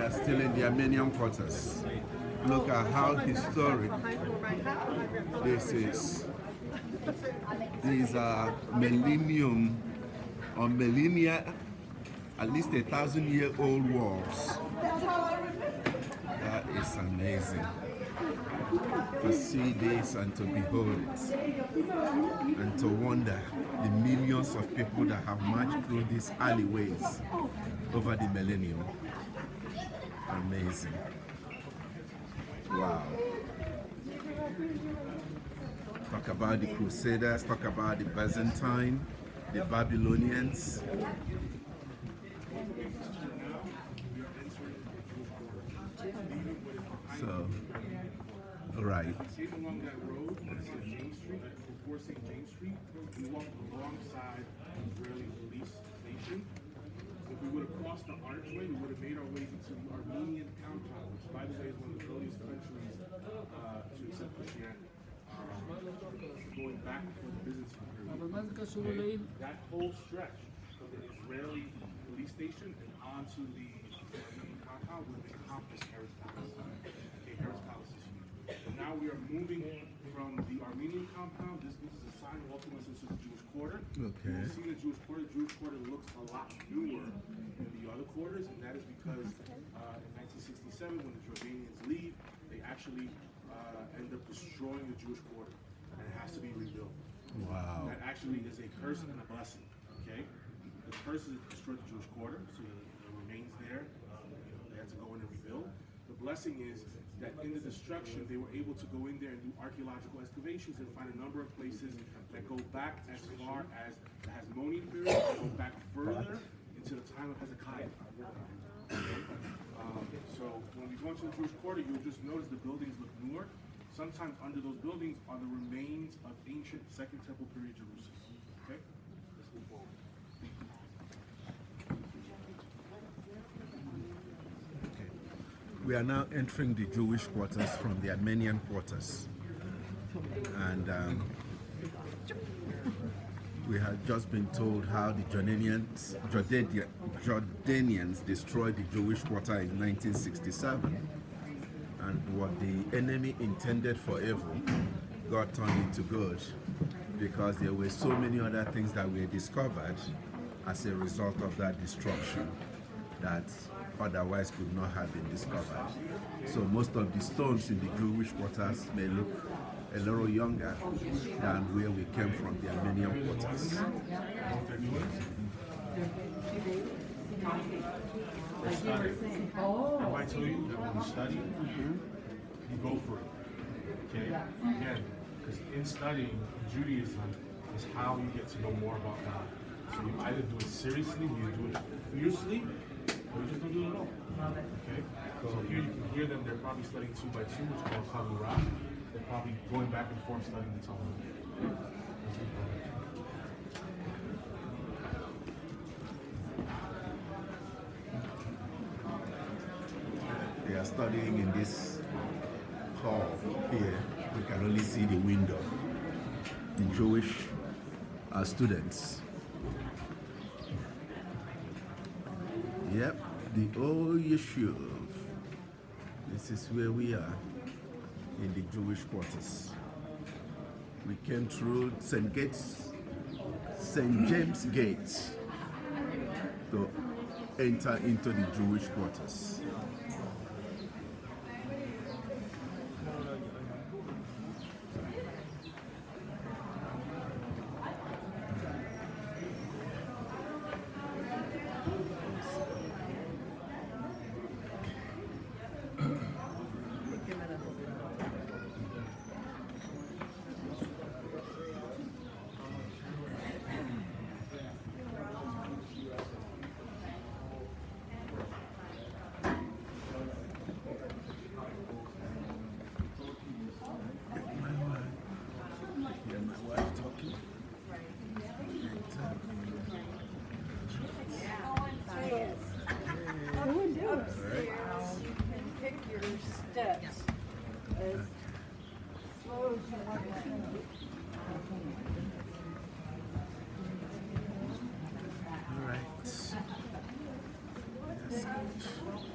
are still in the Armenian quarters. Look at how historic this is. These are millennium or millennia, at least 1,000-year-old walls. That is amazing to see this and to behold it and to wonder the millions of people that have marched through these alleyways over the millennium. Amazing. Wow. Talk about the Crusaders, talk about the Byzantine, the Babylonians. So, right. Along that road, James Street, before St. James Street, we walked alongside Israeli police station. If we would have crossed the archway, we would have made our way into the Armenian compound, which, by the way, is one of the earliest countries to accept Christianity. Going back before the Byzantine period. That whole stretch of the Israeli police station and onto the Armenian compound would have encompassed Herod's Palace. Okay, Herod's Palace is huge. But now we are moving from the Armenian compound. This is a sign welcome us into the Jewish quarter. Okay. You see the Jewish quarter. The Jewish quarter looks a lot newer than the other quarters, and that is because in 1967, when the Jordanians leave, they actually end up destroying the Jewish quarter, and it has to be rebuilt. Wow. That actually is a curse and a blessing. Okay, the curse is to destroy the Jewish quarter, so it remains there. They had to go in and rebuild. The blessing is that in the destruction, they were able to go in there and do archaeological excavations and find a number of places that go back as far as the Hasmonean period, go back further into the time of Hezekiah. So when we go into the Jewish quarter, you'll just notice the buildings look newer. Sometimes under those buildings are the remains of ancient Second Temple period Jerusalem. Okay? Let's move forward. We are now entering the Jewish quarters from the Armenian quarters. And we had just been told how the Jordanians destroyed the Jewish quarter in 1967. And what the enemy intended for evil, God turned into good, because there were so many other things that were discovered as a result of that destruction that otherwise could not have been discovered. So most of the stones in the Jewish quarters may look a little younger than where we came from, the Armenian quarters. I tell you that when you study, you go for it. Okay? Again, because in studying Judaism is how you get to know more about God. So you either do it seriously, you do it fiercely, or you just don't do it at all. Okay? So here you can hear them, they're probably studying 2 by 2, which is called Kavura. They're probably going back and forth studying the Talmud. They are studying in this hall here. We can only see the window. The Jewish students. Yep, the old Yeshuv. This is where we are, in the Jewish quarters. We came through St. James Gate to enter into the Jewish quarters. Steps as slow as you want to. All right. That's good.